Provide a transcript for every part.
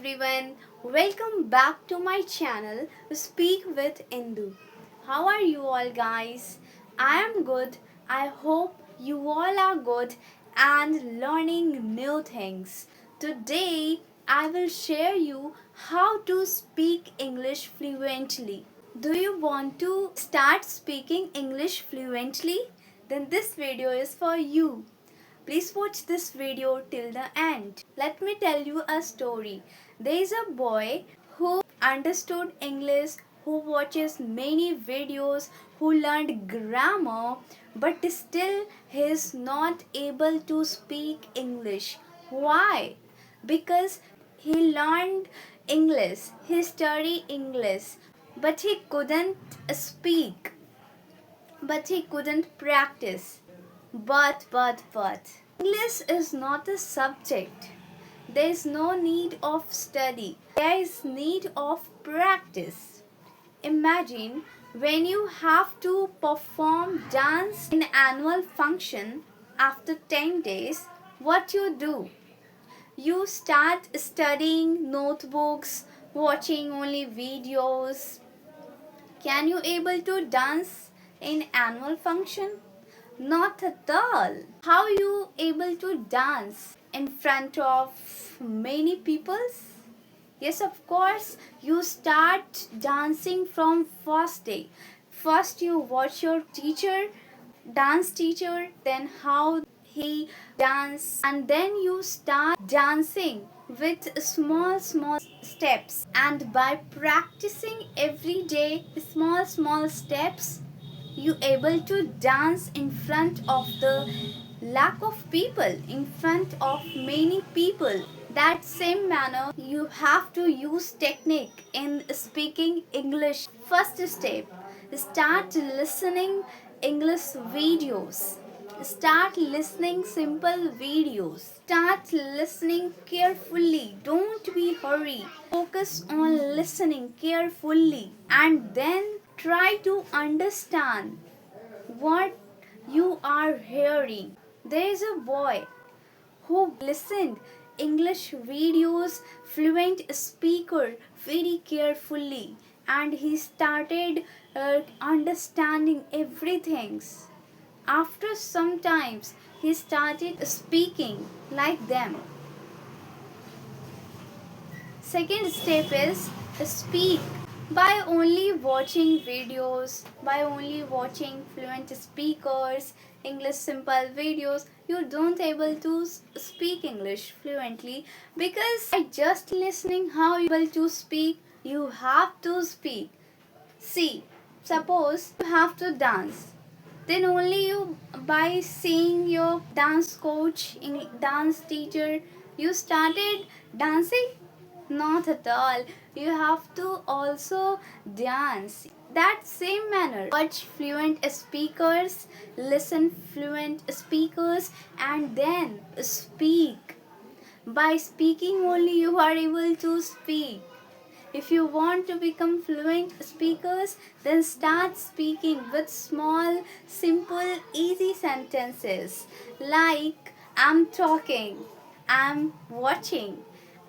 everyone, welcome back to my channel Speak with Indu. How are you all guys? I am good. I hope you all are good and learning new things. Today I will share you how to speak English fluently. Do you want to start speaking English fluently? Then this video is for you. Please watch this video till the end. Let me tell you a story. There is a boy who understood English, who watches many videos, who learned grammar, but still he is not able to speak English. Why? Because he learned English, he studied English, but he couldn't speak, but he couldn't practice. But. English is not a subject. There is no need of study. There is need of practice. Imagine when you have to perform dance in annual function after 10 days, what you do? You start studying notebooks, watching only videos. Can you able to dance in annual function? Not at all. How you able to dance in front of many peoples? Yes, of course. You start dancing from first day. First you watch your teacher, dance teacher, then how he dance, and then you start dancing with small steps, and by practicing every day small steps, you able to dance in front of the lack of people, in front of many people. That same manner you have to use technique in speaking English. First step, start listening English videos. Start listening simple videos. Start listening carefully. Don't be hurry. Focus on listening carefully and then try to understand what you are hearing. There is a boy who listened English videos, fluent speaker very carefully, and he started understanding everything. After some times, he started speaking like them. Second step is speak. By only watching videos, by only watching fluent speakers, English simple videos, you don't able to speak English fluently, because by just listening how you able to speak, you have to speak. See, suppose you have to dance, then only you by seeing your dance coach, dance teacher, you started dancing? Not at all. You have to also dance. That same manner, watch fluent speakers, listen fluent speakers, and then speak. By speaking only you are able to speak. If you want to become fluent speakers, then start speaking with small, simple, easy sentences like I'm talking, I'm watching,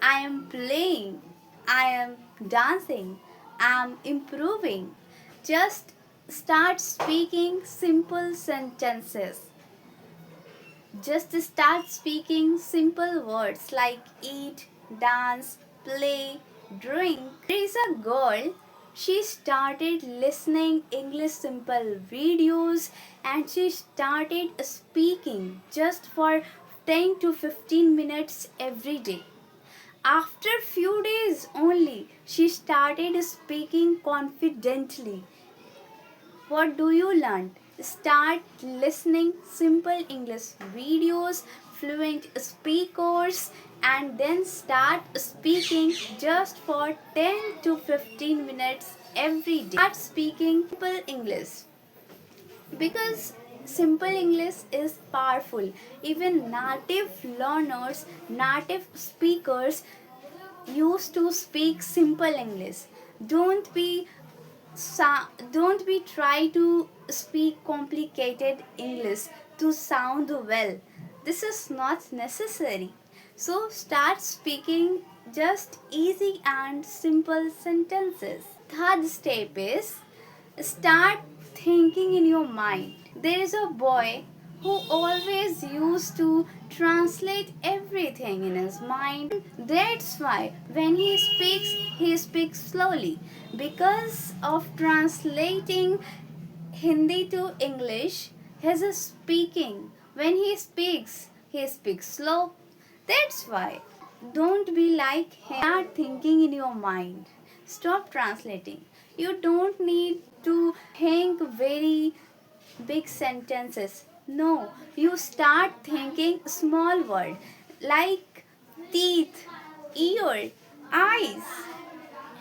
I am playing, I am dancing, I'm improving. Just start speaking simple sentences. Just start speaking simple words like eat, dance, play, drink. There is a girl, she started listening English simple videos and she started speaking just for 10 to 15 minutes every day. After few days only, she started speaking confidently. What do you learn? Start listening simple English videos, fluent speakers, and then start speaking just for 10 to 15 minutes every day. Start speaking simple English, because simple English is powerful. Even native learners, native speakers used to speak simple English. Don't be don't be try to speak complicated English to sound well. This is not necessary. So start speaking just easy and simple sentences. Third step is start thinking in your mind. There is a boy who always used to translate everything in his mind. That's why when he speaks slowly. Because of translating Hindi to English, his speaking. When he speaks slow. That's why. Don't be like him. Start thinking in your mind. Stop translating. You don't need to think very big sentences. No, you start thinking small word like teeth, ear, eyes,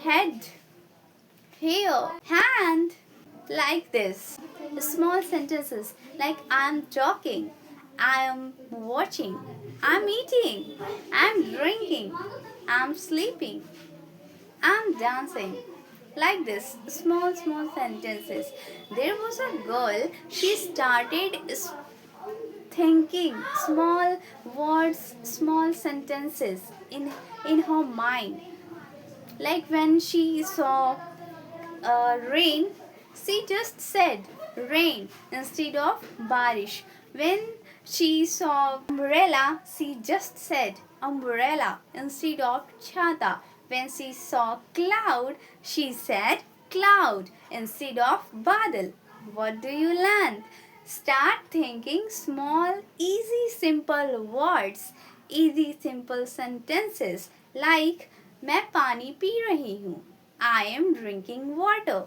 head, hair, hand, like this. Small sentences like I'm talking, I'm watching, I'm eating, I'm drinking, I'm sleeping, I'm dancing. Like this, small sentences. There was a girl, she started thinking small words, small sentences in her mind. Like when she saw rain, she just said rain instead of barish. When she saw umbrella, she just said umbrella instead of chata. When she saw cloud, she said cloud instead of badal. What do you learn? Start thinking small, easy, simple words, easy, simple sentences like मैं पानी P रही हूँ. I am drinking water.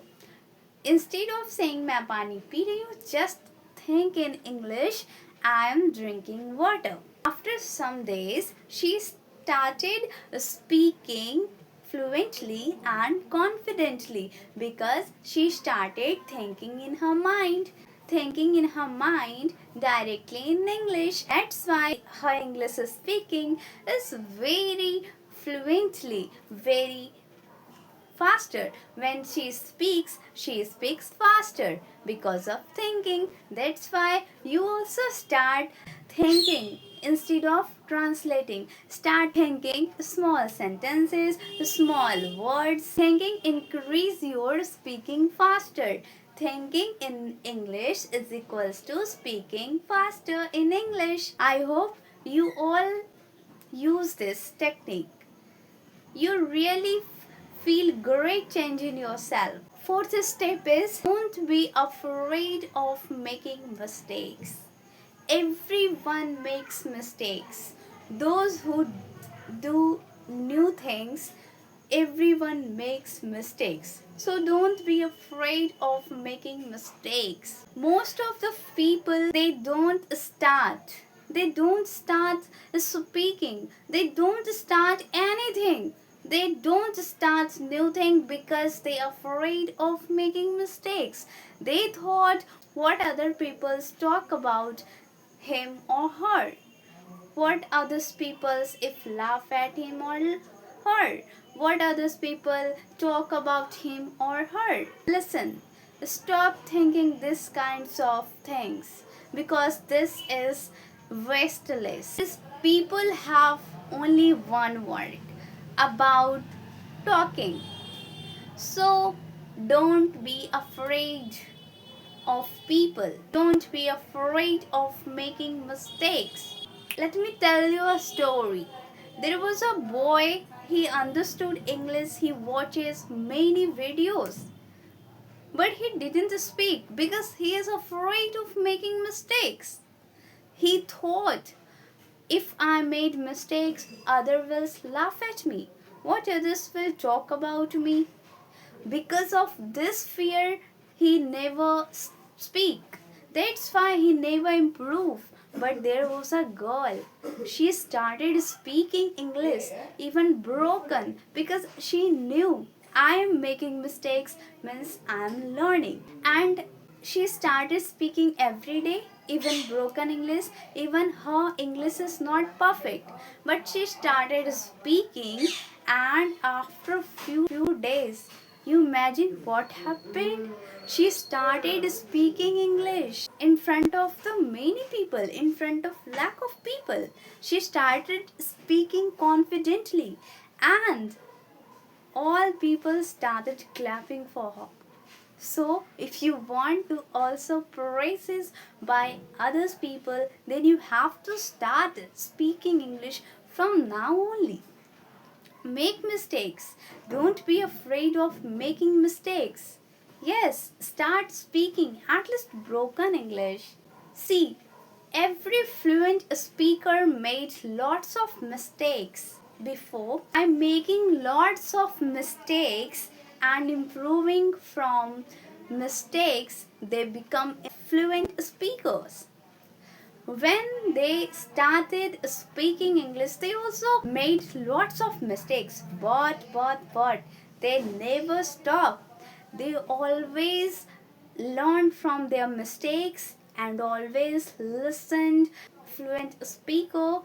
Instead of saying मैं पानी P रही हूँ, just think in English, I am drinking water. After some days, she started speaking fluently and confidently because she started thinking in her mind directly in English. That's why her English speaking is very fluently, very faster. When she speaks faster because of thinking. That's why you also start thinking instead of translating. Start thinking small sentences, small words. Thinking increase your speaking faster. Thinking in English is equals to speaking faster in English. I hope you all use this technique. You really feel great change in yourself. Fourth step is don't be afraid of making mistakes. Everyone makes mistakes. Those who do new things, everyone makes mistakes. So don't be afraid of making mistakes. Most of the people they don't start speaking. They don't start anything. They don't start new thing because they are afraid of making mistakes. They thought what other people talk about him or her. What others people's if laugh at him or her. What others people talk about him or her. Listen, stop thinking this kinds of things because this is wasteless. These people have only one word about talking. So don't be afraid of people. Don't be afraid of making mistakes. Let me tell you a story. There was a boy, he understood English, he watches many videos. But he didn't speak because he is afraid of making mistakes. He thought if I made mistakes, others will laugh at me. What others will talk about me? Because of this fear, he never speak. That's why he never improved. But there was a girl. She started speaking English, even broken, because she knew I am making mistakes means I am learning. And she started speaking every day, even broken English, even her English is not perfect. But she started speaking, and after few days, you imagine what happened? She started speaking English in front of the many people, in front of lack of people. She started speaking confidently and all people started clapping for her. So, if you want to also praises by others people, then you have to start speaking English from now only. Make mistakes. Don't be afraid of making mistakes. Yes, start speaking at least broken English. See, every fluent speaker made lots of mistakes before. I'm making lots of mistakes and improving from mistakes, they become fluent speakers. When they started speaking English, they also made lots of mistakes, but they never stopped. They always learned from their mistakes and always listened. Fluent speaker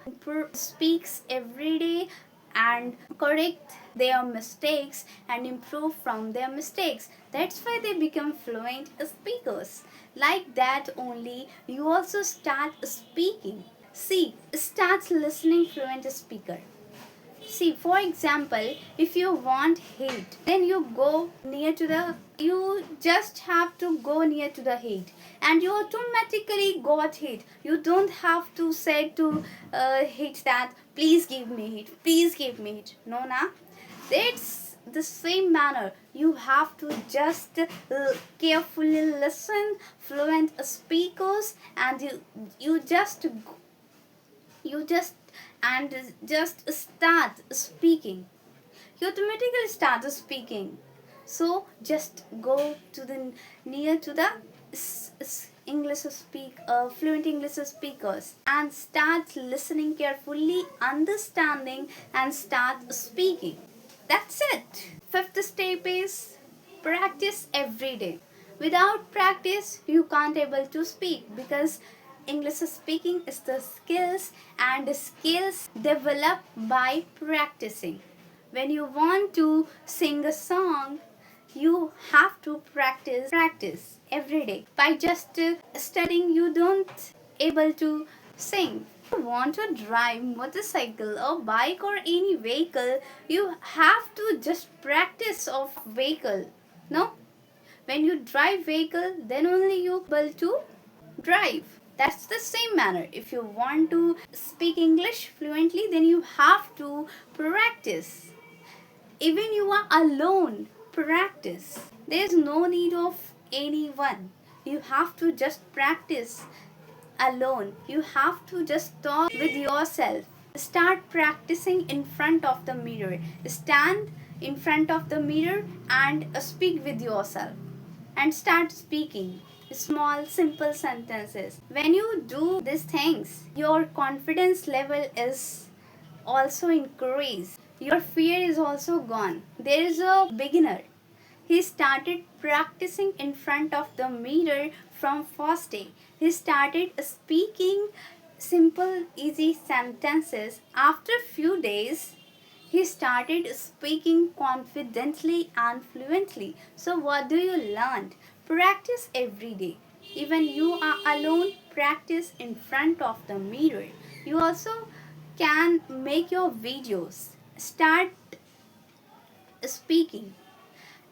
speaks every day and correct their mistakes and improve from their mistakes. That's why they become fluent speakers. Like that only, you also start speaking. See, start listening fluent speaker. See, for example, if you want heat, then you just have to go near to the heat and you automatically got heat. You don't have to say to heat that, please give me heat, please give me heat. No, na? That's the same manner. You have to just carefully listen fluent speakers and you just you just and just start speaking. You automatically start speaking. So just go to the near to the fluent English speakers and start listening carefully, understanding and start speaking. That's it. Fifth step is practice every day. Without practice, you can't able to speak because English speaking is the skills and skills develop by practicing. When you want to sing a song, you have to practice every day. By just studying, you don't able to sing. If you want to drive motorcycle or bike or any vehicle, you have to just practice of vehicle. No? When you drive vehicle, then only you able to drive. That's the same manner. If you want to speak English fluently, then you have to practice. Even you are alone, practice. There's no need of anyone. You have to just practice alone. You have to just talk with yourself. Start practicing in front of the mirror. Stand in front of the mirror and speak with yourself. And start speaking small simple sentences. When you do these things, your confidence level is also increased. Your fear is also gone. There is a beginner. He started practicing in front of the mirror from first day. He started speaking simple easy sentences. After few days, he started speaking confidently and fluently. So what do you learn? Practice every day. Even you are alone, practice in front of the mirror. You also can make your videos. Start speaking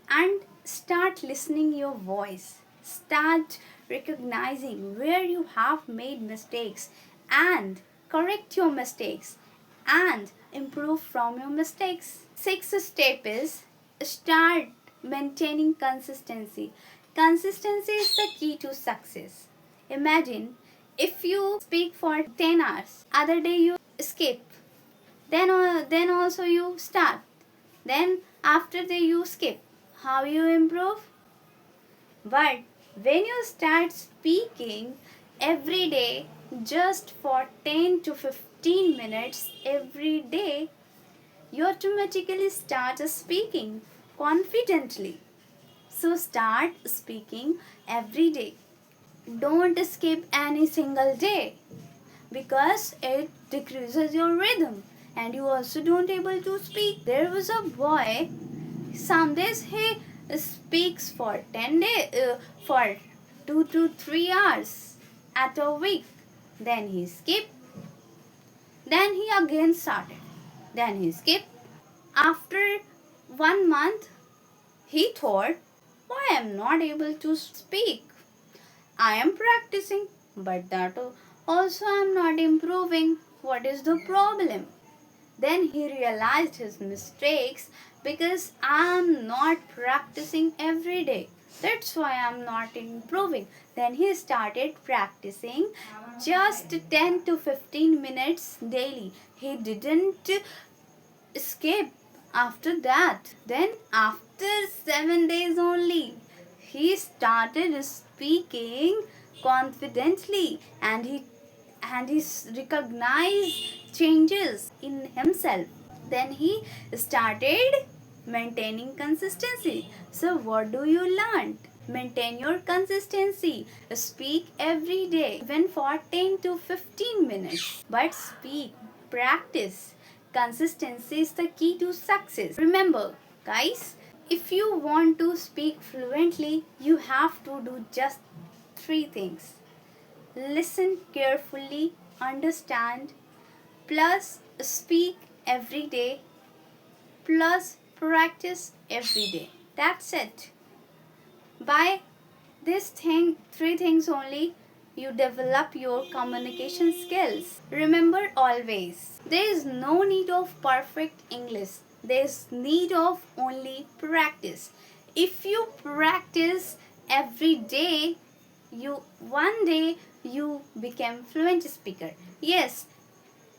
and start listening your voice. Start recognizing where you have made mistakes and correct your mistakes and improve from your mistakes. Sixth step is start maintaining consistency. Consistency is the key to success. Imagine if you speak for 10 hours, other day you skip, then also you start, then after that you skip. How you improve? But when you start speaking every day just for 10 to 15 minutes every day, you automatically start speaking confidently. So start speaking every day. Don't skip any single day because it decreases your rhythm and you also don't able to speak. There was a boy, some days he speaks for 10 days, for 2 to 3 hours at a week. Then he skipped. Then he again started. Then he skipped. After 1 month, he thought, why I am not able to speak? I am practicing, but that also I am not improving. What is the problem? Then he realized his mistakes because I am not practicing every day. That's why I am not improving. Then he started practicing just 10 to 15 minutes daily. He didn't escape after that. Then, after 7 days only, he started speaking confidently, and he recognized changes in himself. Then he started maintaining consistency. So what do you learn? Maintain your consistency. Speak every day, even for 10 to 15 minutes. But speak, practice. Consistency is the key to success. Remember, guys, if you want to speak fluently, you have to do just three things: listen carefully, understand, plus speak every day, plus practice every day. That's it. By three things only, you develop your communication skills. Remember always, there is no need of perfect English. There is need of only practice. If you practice every day, you one day you become fluent speaker. Yes,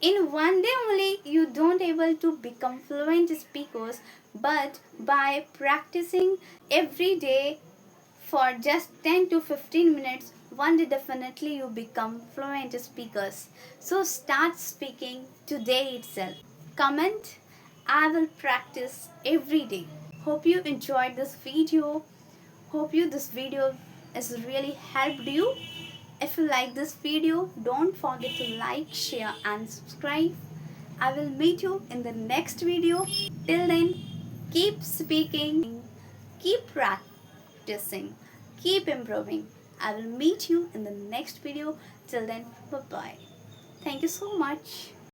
in one day only you don't able to become fluent speakers, but by practicing every day for just 10 to 15 minutes, one day definitely you become fluent speakers. So start speaking today itself. Comment, I will practice every day. Hope you enjoyed this video. Hope you this video has really helped you. If you like this video, don't forget to like, share and subscribe. I will meet you in the next video. Till then, keep speaking, keep practicing, keep improving. I will meet you in the next video. Till then, bye bye. Thank you so much.